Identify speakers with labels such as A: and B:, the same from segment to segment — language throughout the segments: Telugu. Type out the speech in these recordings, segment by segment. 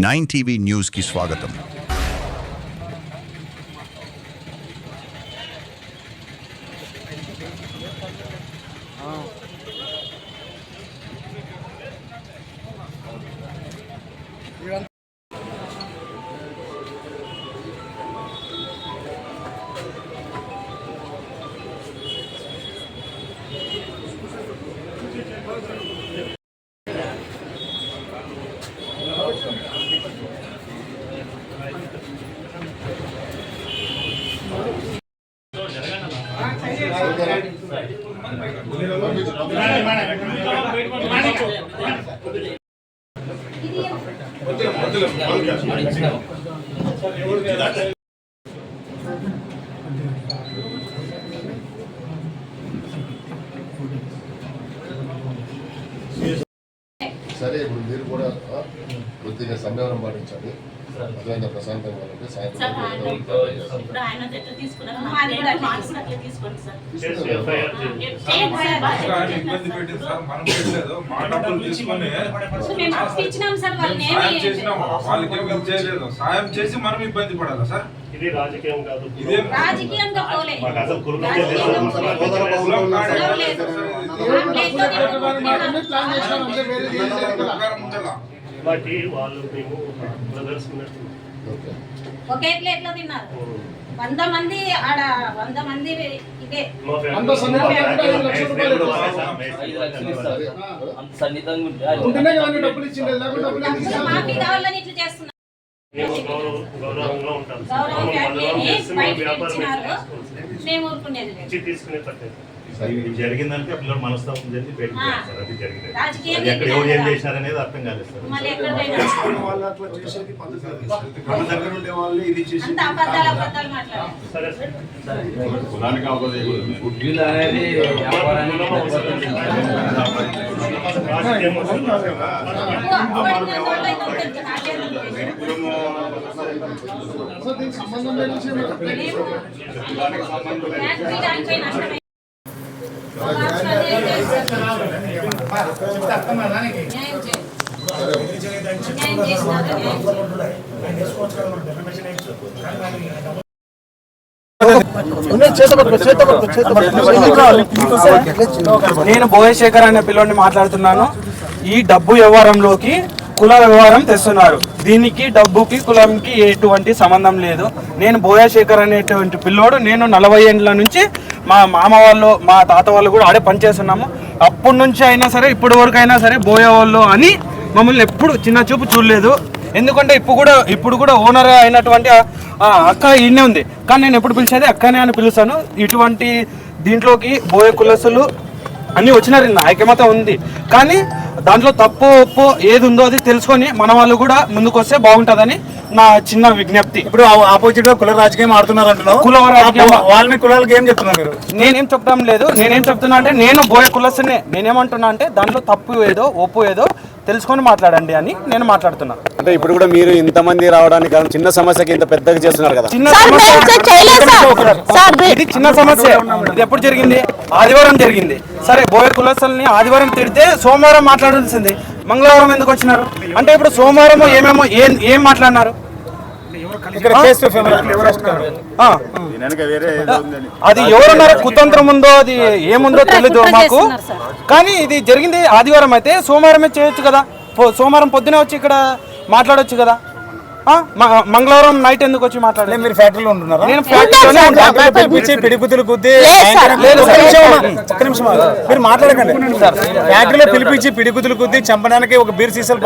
A: 9 టీవీ న్యూస్ కి స్వాగతం.
B: సరే, ఇప్పుడు మీరు కూడా కొద్దిగా సంయమనం పాటించండి. అదేవిధంగా ప్రశాంతంగా ఉంటే సాయంత్రం
C: సాయం చేసి మనం ఇబ్బంది పడాలా సార్?
D: ఇది రాజకీయం కాదు. బట్టి వాళ్ళు మేము బ్రదర్స్
E: ఒకే ప్లేట్ లో తిన్నారు. 100 మంది ఆడ 100 మంది ఇదే మాఫీ కావాలని ఇట్లా చేస్తున్నారు.
D: గౌరవంగా ఉంటాం.
E: మేము ఊరుకునేది
D: తీసుకునే పద్ధతి జరిగిందంటే పిల్లలు మనస్తాపం జరిగి బయటకు సార్. అది జరిగింది.
E: రాజకీయాలు
D: ఎక్కడ ఎవరు ఏం చేశారనేది అర్థం కాలేదు సార్. సరే సార్,
C: కులానికి
F: నేను భోయశేఖర్ అనే పిల్లోడిని మాట్లాడుతున్నాను. ఈ డబ్బు వ్యవహారంలోకి కుల వ్యవహారం తెస్తున్నారు. దీనికి డబ్బుకి కులంకి ఎటువంటి సంబంధం లేదు. నేను భోయశేఖర్ అనేటువంటి పిల్లోడు. నేను 40 ఏళ్ళ నుంచి మా మామ వాళ్ళు మా తాత వాళ్ళు కూడా ఆడే పనిచేస్తున్నాము. అప్పటి నుంచి అయినా సరే ఇప్పటి వరకు అయినా సరే బోయే వాళ్ళు అని మమ్మల్ని ఎప్పుడు చిన్న చూపు చూడలేదు. ఎందుకంటే ఇప్పుడు కూడా ఓనర్ అయినటువంటి అక్క ఈయనే ఉంది. కానీ నేను ఎప్పుడు పిలిచేది అక్కనే అని పిలుస్తాను. ఇటువంటి దీంట్లోకి బోయ కులసులు అన్నీ వచ్చినారు. ఐక్యమత ఉంది. కానీ దాంట్లో తప్పు ఒప్పు ఏది ఉందో అది తెలుసుకొని మన వాళ్ళు కూడా ముందుకు వస్తే బాగుంటుందని నా చిన్న విజ్ఞప్తి.
G: ఇప్పుడు ఆపోజిట్ గా కుల రాజకీయం ఆడుతున్నారు అంటున్నావు.
F: కుల రాజకీయం
G: వాళ్ళని కులాలకి ఏం చెప్తున్నారు మీరు?
F: నేనేం చెప్పడం లేదు. నేనేం చెప్తున్నా అంటే నేను బోయ కులసునే. నేనేమంటున్నా అంటే దాంట్లో తప్పు ఏదో ఒప్పు ఏదో తెలుసుకొని మాట్లాడండి అని నేను మాట్లాడుతున్నా.
G: అంటే ఇప్పుడు కూడా మీరు ఇంతమంది రావడానికి చిన్న సమస్యకి ఇంత పెద్దగా చేస్తున్నారు కదా.
F: చిన్న ఇది చిన్న సమస్య. ఇది ఎప్పుడు జరిగింది? ఆదివారం జరిగింది. సరే, బోయ కులస్తుల్ని ఆదివారం తిడితే సోమవారం మాట్లాడాల్సింది. మంగళవారం ఎందుకు వచ్చినారు అంటే ఇప్పుడు సోమవారం ఏమేమో ఏం మాట్లాడినారు? అది ఎవరున్నారు కుతంత్రం ఉందో అది ఏముందో తెలీదు మాకు. కానీ ఇది జరిగింది ఆదివారం అయితే సోమవారమే చేయొచ్చు కదా. సోమవారం పొద్దునే వచ్చి ఇక్కడ మాట్లాడొచ్చు కదా. మంగళవారం నైట్ ఎందుకు వచ్చి మాట్లాడలేదు?
G: మీరు ఫ్యాక్టరీలో ఉంటున్నారా?
F: నేను ఫ్యాక్టరీలోనే
G: పిడిగుతులు గుద్ది మీరు మాట్లాడకండి. ఫ్యాక్టరీలో పిలిపించి పిడిగుతులు గుద్ది చంపడానికి ఒక బీర్ సీసాలు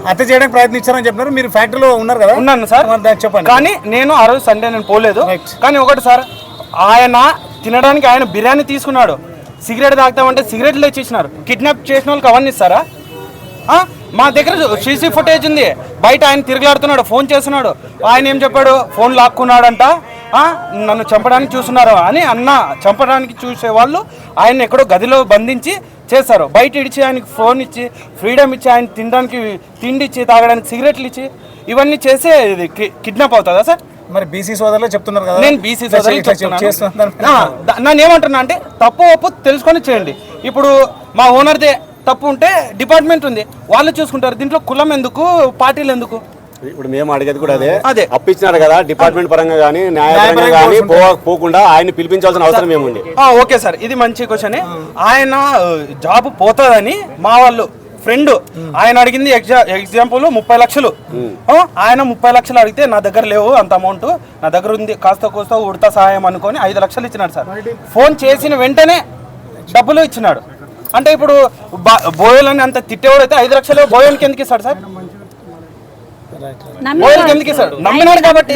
G: హత్య చేయడానికి ప్రయత్నించారని చెప్పినారు. మీరు ఫ్యాక్టరీలో ఉన్నారు కదా?
F: ఉన్నాను సార్,
G: చెప్పండి.
F: కానీ నేను ఆ రోజు సండే నేను పోలేదు. కానీ ఒకటి సార్, ఆయన తినడానికి ఆయన బిర్యానీ తీసుకున్నాడు. సిగరెట్ తాగుతామంటే సిగరెట్లు ఇచ్చినారు. కిడ్నాప్ చేసిన వాళ్ళకి అవన్నీ ఇస్తారా? మా దగ్గర సీసీ ఫుటేజ్ ఉంది. బయట ఆయన తిరుగులాడుతున్నాడు, ఫోన్ చేస్తున్నాడు. ఆయన ఏం చెప్పాడు? ఫోన్ లాక్కున్నాడంట, నన్ను చంపడానికి చూస్తున్నారు అని అన్న. చంపడానికి చూసే వాళ్ళు ఆయన ఎక్కడో గదిలో బంధించి చేస్తారు. బయట ఇడిచి ఆయనకి ఫోన్ ఇచ్చి ఫ్రీడమ్ ఇచ్చి ఆయన తినడానికి తిండి ఇచ్చి తాగడానికి సిగరెట్లు ఇచ్చి ఇవన్నీ చేసే ఇది కిడ్నాప్ అవుతుందా సార్?
G: మరి బీసీ సోదరులు చెప్తున్నారు కదా.
F: నేను బీసీ సోదరులు నన్ను ఏమంటున్నా అంటే తప్పు ఒప్పు తెలుసుకొని చేయండి. ఇప్పుడు మా ఓనర్దే తప్పు ఉంటే డిపార్ట్మెంట్ ఉంది, వాళ్ళు చూసుకుంటారు. దీంట్లో కులం ఎందుకు, పార్టీలు ఎందుకు?
H: ఇప్పుడు మేము అడిగేది కూడా
F: అదే.
H: అప్పించినారు కదా డిపార్ట్మెంట్ పరంగా కానీ న్యాయపరంగా కానీ పోకుండా ఆయన పిలిపించాల్సిన అవసరం ఏముంది?
F: ఓకే సార్, ఇది మంచి క్వశ్చన్. ఆయన జాబ్ పోతుందని మా వాళ్ళు ఫ్రెండ్ ఆయన అడిగింది ఎగ్జాంపుల్ 30 లక్షలు. ఆయన 30 లక్షలు అడిగితే నా దగ్గర లేవు అంత అమౌంట్, నా దగ్గర ఉంది కాస్త కోస్త ఉడతా సహాయం అనుకొని 5 లక్షలు ఇచ్చినాడు సార్. ఫోన్ చేసిన వెంటనే డబ్బులు ఇచ్చినాడు. అంటే ఇప్పుడు బోయలని అంత తిట్టేవాడు అయితే 5 లక్షలు బోయన్కి ఎందుకు ఇస్తాడు సార్? బోయన్కి ఎందుకు ఇస్తాడు? నమ్మినాడు కాబట్టి.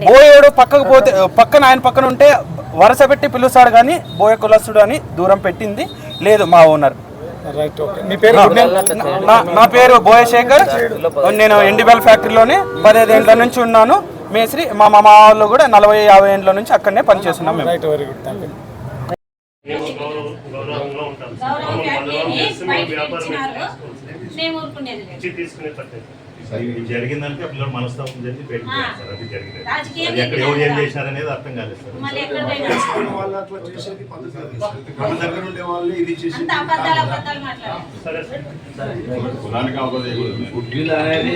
F: బోయేడు పక్కకు పోతే పక్కన ఆయన పక్కన ఉంటే వరుస పెట్టి పిలుస్తాడు, కానీ బోయ కులస్తుడు అని దూరం పెట్టింది లేదు మా ఓనర్. నా పేరు బోయశేఖర్, నేను ఎండిబెల్ ఫ్యాక్టరీలోనే 15 ఏళ్ళ నుంచి ఉన్నాను మేస్త్రి. మా వాళ్ళు కూడా 40-50 ఏళ్ళ నుంచి అక్కడనే పనిచేస్తున్నాం మేము.
D: జరిగిందంటే పిల్లలు మనస్తాపం జరిగి బయటకు సార్, అది జరిగింది. అది ఎక్కడ ఎవరు ఏం చేశారనేది అర్థం కాలేదు సార్.
C: మన దగ్గర ఉండే వాళ్ళు ఇది చేసి
D: సరే సార్,
C: కులానికి
I: గుడ్డీలు అనేది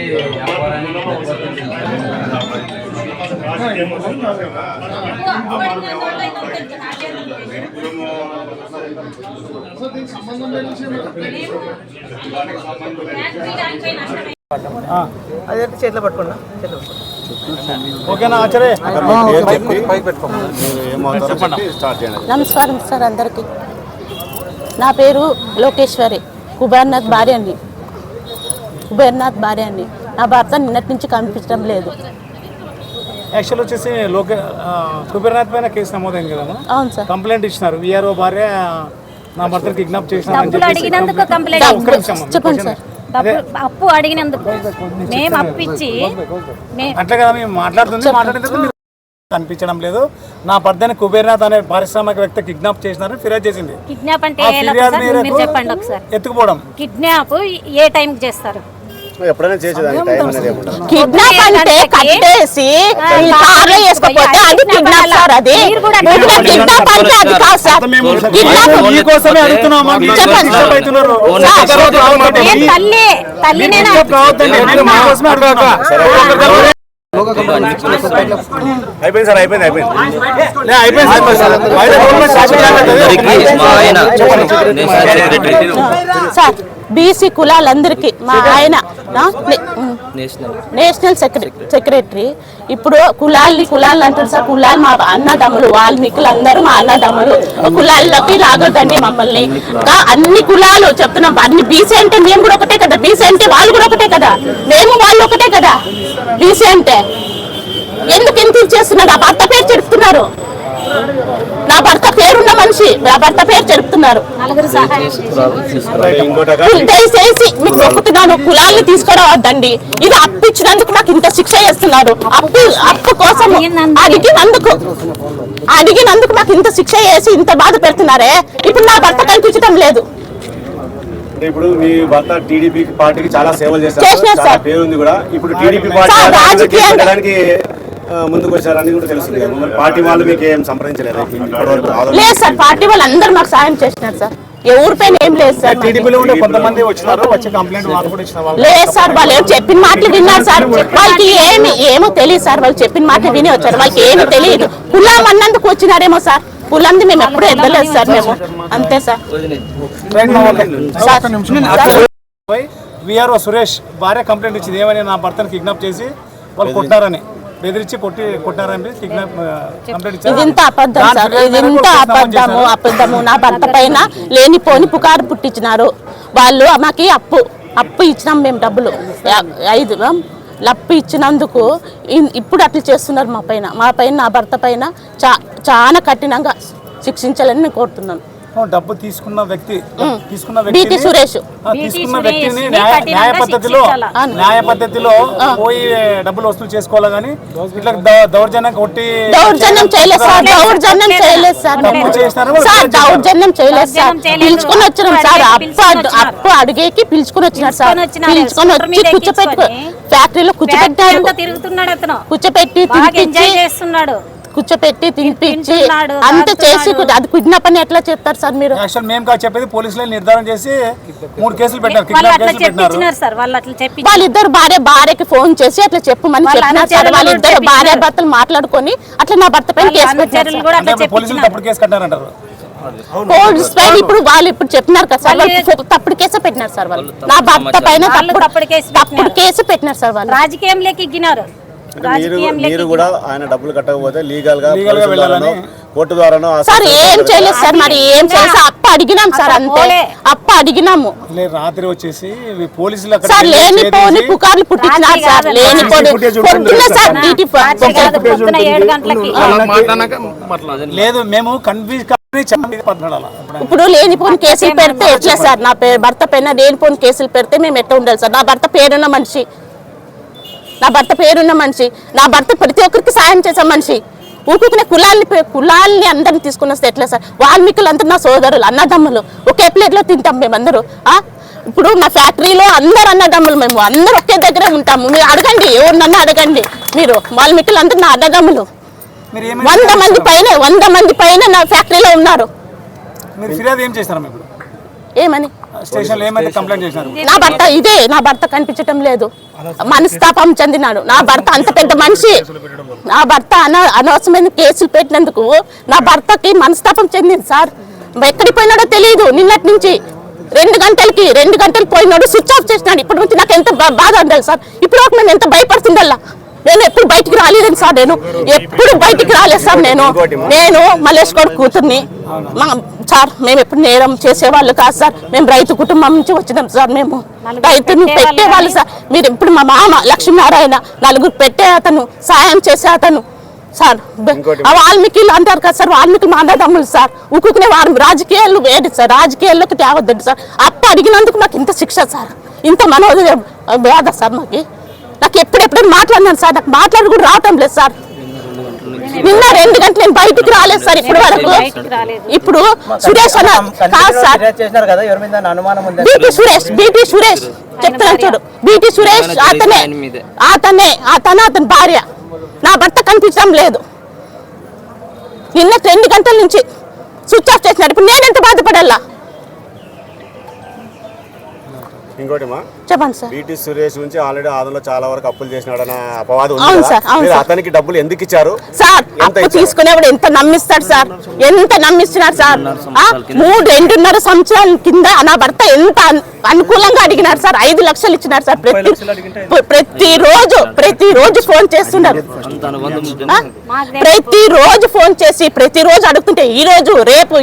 G: చేతిలో పట్టుకున్నా. ఓకేనా ఆచార్య?
J: నమస్కారం సార్ అందరికీ. నా పేరు లోకేశ్వరి, కుబేర్నాథ్ భార్య అండి. నా భర్త నిన్నటి నుంచి కనిపించడం లేదు.
G: యాక్చువల్ వచ్చేసి కుబేర్నాథ్ పైన కేసు నమోదైంది కదా?
J: అవును సార్.
G: కంప్లైంట్ ఇచ్చినారు. విఆర్ఓ భార్య నా భర్తను కిడ్నాప్ చేసిన
J: చెప్పండి సార్.
E: అప్పు అడిగినందుకు మేము అప్పిచ్చి
G: అట్లా కదా మేము మాట్లాడేందుకు కనిపించడం లేదు. నా భర్తని కుబేర్నాథ్ అనే పారిశ్రామికవేత్త కిడ్నాప్ చేసినారని ఫిర్యాదు చేసింది.
E: కిడ్నాప్ అంటే చెప్పండి ఒకసారి.
G: ఎత్తుకుపోవడం.
E: కిడ్నాప్ ఏ టైంకి చేస్తారు?
H: ఎప్పుడైనా చేసేదానికి టైం అనేది ఏముంటుంది?
J: కిడ్నాప్ అంటే కట్టేసి కార్లో వేసుకుపోతే అది కిడ్నాప్ సార్. అది కిడ్నాప్ అంటే అది కాదు సార్.
G: మీకోసమే అడుగుతున్నామా?
H: అయిపోయింది సార్, అయిపోయింది.
J: సార్ బీసీ కులాలందరికీ మా ఆయన నేషనల్ సెక్రటరీ. ఇప్పుడు కులాలు అంటారు సార్. కులాలు మా అన్నదమ్ములు, వాల్మీకులు అందరూ మా అన్నదమ్ములు. కులాల్లోకి లాగొద్దండి మమ్మల్ని. అన్ని కులాలు చెప్తున్నాం. అన్ని బీసీ అంటే మేము కూడా ఒకటే కదా, బీసీ అంటే వాళ్ళు కూడా ఒకటే కదా, మేము వాళ్ళు ఒకటే కదా. బీసీ అంటే ఎందుకు ఎంత చేస్తున్నారు? నా భర్త పేరు చెప్తున్నారు. నా భర్త పేరున్న మనిషి, నా భర్త పేరు చెప్తున్నారు. దయచేసి మీకు చెప్తున్నాను, కులాన్ని తీసుకురావద్దండి. ఇది అప్పు ఇచ్చినందుకు మాకు ఇంత శిక్ష చేస్తున్నారు. అప్పు కోసం అడిగినందుకు మాకు ఇంత శిక్ష చేసి ఇంత బాధ పెడుతున్నారే. ఇప్పుడు నా భర్త కనిపించడం లేదు.
H: ఇప్పుడు మీ భర్త టీడీపీ పార్టీకి చాలా సేవలు చేస్తారు, పేరుంది కూడా. ఇప్పుడు టీడీపీ పార్టీ ముందుకు వచ్చారని కూడా తెలుస్తుంది. పార్టీ వాళ్ళు మీకు ఏం సంప్రదించలేదు?
J: లేదు సార్, పార్టీ వాళ్ళు అందరూ మాకు సాయం చేసినారు సార్. ఎవరిపైన ఏం లేదు సార్.
G: టీడీపీలో ఉండే కొంతమంది వచ్చినారు, వచ్చి కంప్లైంట్ వాళ్ళు కూడా ఇచ్చినారు.
J: లేదు సార్, వాళ్ళు ఏం చెప్పిన మాటలు విన్నారు సార్. వాళ్ళకి ఏమో తెలియదు సార్. వాళ్ళు చెప్పిన మాటలు విని వచ్చారు. వాళ్ళకి ఏమీ తెలియదు. కులం అన్నందుకు వచ్చినారేమో సార్. కులంది మేము ఎప్పుడూ ఎద్దలేదు సార్. మేము అంతే సార్.
G: విఆర్ఓ సురేష్ భార్య కంప్లైంట్ ఇచ్చింది. ఏమని? నా భర్తను కిడ్నాప్ చేసి వాళ్ళు కొట్టారని, బెదిరించి కొట్టారని కంప్లైంట్ ఇచ్చారు.
J: ఇదింత అబద్ధం సార్, ఇదింత అబద్ధము. నా భర్త పైన లేనిపోని పుకారు పుట్టించినారు వాళ్ళు. మాకి అప్పు ఇచ్చినాం మేము, డబ్బులు 5 లప్పు ఇచ్చినందుకు ఇప్పుడు అట్లా చేస్తున్నారు మా పైన నా భర్త పైన చాలా కఠినంగా శిక్షించాలని నేను కోరుతున్నాను.
G: డబ్బు తీసుకున్న వ్యక్తిని న్యాయ పద్ధతిలో పోయి డబ్బులు వసూలు చేసుకోవాలి, కానీ ఇట్లా దౌర్జన్యం
J: చేయలేదు సార్. పిలుచుకొని వచ్చినాం సార్. అప్పు అడిగేకి పిలుచుకొని వచ్చినారు సార్. పిలుచుకొని వచ్చి కూర్చోపెట్టు ఫ్యాక్టరీలో కూర్చోపెట్టాడు. కూర్చోపెట్టి కూర్చోపెట్టి తినిపించి
E: తింటున్నాడు,
J: అంత చేసి
E: తాగుతున్నాడు.
J: అది కిడ్నాప్ అని ఎట్లా చెప్తారు సార్ మీరు?
G: యాక్చువల్ మేము కాదు చెప్పేది, పోలీసులు నిర్ధారణ చేసి 3 కేసులు పెట్టారు,
E: వాళ్ళు
G: కిడ్నాప్
E: అట్లా
G: కేసులు పెట్టినారు.
E: చెప్పించినారు సార్, వాళ్ళు అట్లా చెప్పి
J: వాళ్ళిద్దరు భార్యకి ఫోన్ చేసి అట్లా చెప్పమని
E: వాళ్ళ
J: చెప్పినారు సార్.
E: అనుచరులు
J: వాళ్ళిద్దరు
E: కూడా
J: భార్య
E: చెప్పించారు.
J: భర్తలు మాట్లాడుకొని అట్లా నా భర్త పైన కేసు పెట్టారు
E: అనుచరులు కూడా
G: అంటే
E: అట్లా
G: ఇప్పుడు పోలీసులు తప్పుడు కేసు కట్టారంటారు.
J: పోలీస్ పైన ఇప్పుడు వాళ్ళు ఇప్పుడు చెప్పినారు కదా సార్, వాళ్ళు తప్పుడు కేసు పెట్టినారు సార్. వాళ్ళు నా భర్త పైన తప్పుడు కేసు పెట్టినారు సార్. వాళ్ళు
E: రాజకీయంలోకి ఎక్కినారు.
H: మీరు కూడా ఆయన డబ్బులు కట్టకపోతే లీగల్ గా
G: వెళ్ళాలని
H: కోర్టు ద్వారానో
J: సార్ ఏం చేయలేదు సార్. మరి ఏం చేయలేదు సార్, అప్ప అడిగినాం సార్, అంతే అప్ప అడిగినాము
G: రాత్రి వచ్చేసి పోలీసులు అక్కడ
J: సార్. లేనిపోని పుకార్లు పుట్టించినారు సార్, లేనిపోని పొద్దున్న సార్ డ్యూటీ
E: పొద్దున 7 గంటలకి
G: లేదు, మేము కన్ఫ్యూజ్ మాట్లాడాలి.
J: ఇప్పుడు లేనిపోని కేసులు పెడితే ఎట్లా సార్? నా భర్త పైన లేనిపోని కేసులు పెడితే మేము ఎట్లా ఉండాలి సార్? నా భర్త పేరున్న మనిషి, నా భర్త పేరున్న మనిషి, నా భర్త ప్రతి ఒక్కరికి సాయం చేసే మనిషి. ఊరుకునే కులాల్ని అందరిని తీసుకుని వస్తే ఎట్లా సార్? వాల్మీకులు అందరూ నా సోదరులు, అన్నదమ్ములు, ఒకే ప్లేట్లో తింటాం మేమందరూ. ఇప్పుడు నా ఫ్యాక్టరీలో అందరు అన్నదమ్ములు, మేము అందరూ ఒకే దగ్గరే ఉంటాము. మీరు అడగండి, ఎవరినన్నా అడగండి మీరు. వాల్మీకులు అందరూ నా అన్నదమ్ములు. 100 మంది పైన నా ఫ్యాక్టరీలో ఉన్నారు.
G: మీరు ఫిర్యాదు ఏం చేస్తారు ఇప్పుడు?
J: ఏమని
G: స్టేషన్లో ఏమైతే కంప్లైంట్ చేశారు?
J: నా భర్త నా భర్త కనిపించటం లేదు, మనస్తాపం చెందినాడు. నా భర్త అంత పెద్ద మనిషి, నా భర్త అనవసరమైన కేసులు పెట్టినందుకు నా భర్తకి మనస్తాపం చెందింది సార్. ఎక్కడికి పోయినాడో తెలియదు. నిన్నటి నుంచి 2 గంటలు పోయినాడు, స్విచ్ ఆఫ్ చేసినాడు. ఇప్పటి నుంచి నాకు ఎంత బాధ ఉండాలి సార్. ఇప్పుడు మేము ఎంత భయపడుతుండల్లా. నేను ఎప్పుడు బయటికి రాలేదని సార్, నేను ఎప్పుడు బయటికి రాలేదు సార్. నేను మల్లేష్ గౌడ్ కూతుర్ని సార్. మేము ఎప్పుడు నేరం చేసేవాళ్ళు కాదు సార్. మేము రైతు కుటుంబం నుంచి వచ్చినాం సార్. మేము రైతుని పెట్టేవాళ్ళు సార్. మీరు ఇప్పుడు మా మామ లక్ష్మీనారాయణ 4 పెట్టే అతను, సాయం చేసే అతను సార్. వాల్మీకిలు అంటారు కదా సార్, వాల్మీకి మా అన్నదమ్ములు సార్. ఊరుకునే వారు రాజకీయాలు వేడి సార్, రాజకీయాల్లోకి తేవద్దు సార్. అప్ప అడిగినందుకు మాకు ఇంత శిక్ష సార్, ఇంత మనోదయం బాధ సార్. నాకు ఎప్పుడెప్పుడు మాట్లాడినాను సార్, నాకు మాట్లాడి కూడా రావటం లేదు సార్. నిన్న 2 గంటలు నేను బయటికి రాలేదు సార్ ఇప్పటి వరకు. ఇప్పుడు సురేష్ అన్న కాదు సార్, బీటీ సురేష్ చెప్తున్నాను చూడు. బీటీ సురేష్ అతని భార్య. నా భర్త కనిపించడం లేదు. నిన్న 2 గంటల నుంచి స్విచ్ ఆఫ్ చేసినాడు. ఇప్పుడు నేను ఎంత బాధపడాలా?
H: ఇంకోటి
J: చెప్పండి సార్.
H: బీటీ సురేష్ నుంచి ఆల్రెడీ ఆదంలో చాలా వరకు అప్పులు చేసినాడన్న అపవాదం
J: అవును
H: ఉంది
J: సార్,
H: కదా.
J: అవును
H: మీరు
J: సార్.
H: అతనికి డబ్బులు ఎందుకు ఇచ్చారు
J: సార్? అప్పు తీసుకునేవాడు ఎంత నమ్మిస్తాడు సార్, ఎంత నమ్మిస్తున్నాడు సార్. 2.5 సంవత్సరాల కింద నా భర్త ఎంత అనుకూలంగా అడిగినారు సార్. 5 లక్షలు ఇచ్చినారు సార్. ప్రతిరోజు ఫోన్ చేస్తున్నారు. ప్రతిరోజు ఫోన్ చేసి ప్రతిరోజు అడుగుతుంటే ఈ రోజు రేపు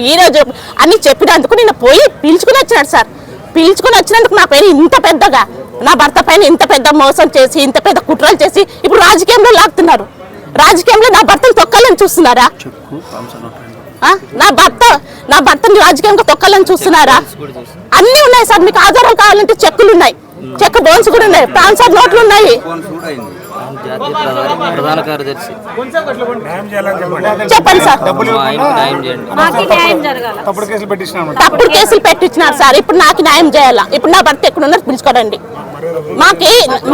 J: అని చెప్పినందుకు నిన్న పోయి పిలుచుకుని వచ్చినాడు సార్. పిలుచుకుని వచ్చినందుకు నా పైన ఇంత పెద్దగా, నా భర్త పైన ఇంత పెద్ద మోసం చేసి, ఇంత పెద్ద కుట్రలు చేసి ఇప్పుడు రాజకీయంలో లాగుతున్నారు. రాజకీయంలో నా భర్తను తొక్కాలని చూస్తున్నారా? నా భర్తని రాజకీయంగా తొక్కాలని చూస్తున్నారా? అన్ని ఉన్నాయి సార్. మీకు ఆధారం కావాలంటే చెక్కులు ఉన్నాయి, చెక్ బౌన్స్ కూడా ఉన్నాయి, ట్రాన్స్ఫర్ నోట్లు ఉన్నాయి.
I: ప్రధాన కార్యదర్శి
J: చెప్పండి సార్.
G: తప్పుడు కేసులు పెట్టించినారు.
J: తప్పుడు కేసులు పెట్టించినారు సార్. ఇప్పుడు నాకు న్యాయం చేయాలా? ఇప్పుడు నా భర్త ఎక్కడున్నారు పిలుచుకోరండి.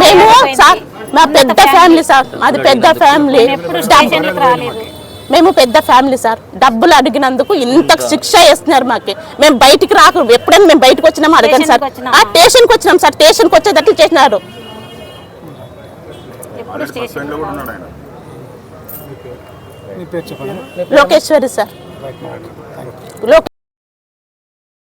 J: మేము సార్, మా పెద్ద ఫ్యామిలీ సార్, మాది పెద్ద ఫ్యామిలీ. మేము పెద్ద ఫ్యామిలీ సార్. డబ్బులు అడిగినందుకు ఇంత శిక్ష వేస్తున్నారు మాకు. మేము బయటికి రాకు. ఎప్పుడైనా మేము బయటకు వచ్చినామో అడగండి సార్. స్టేషన్కి వచ్చినాం సార్. స్టేషన్కి వచ్చేటట్లు చేసినారు. లోకేశ్వరి సార్.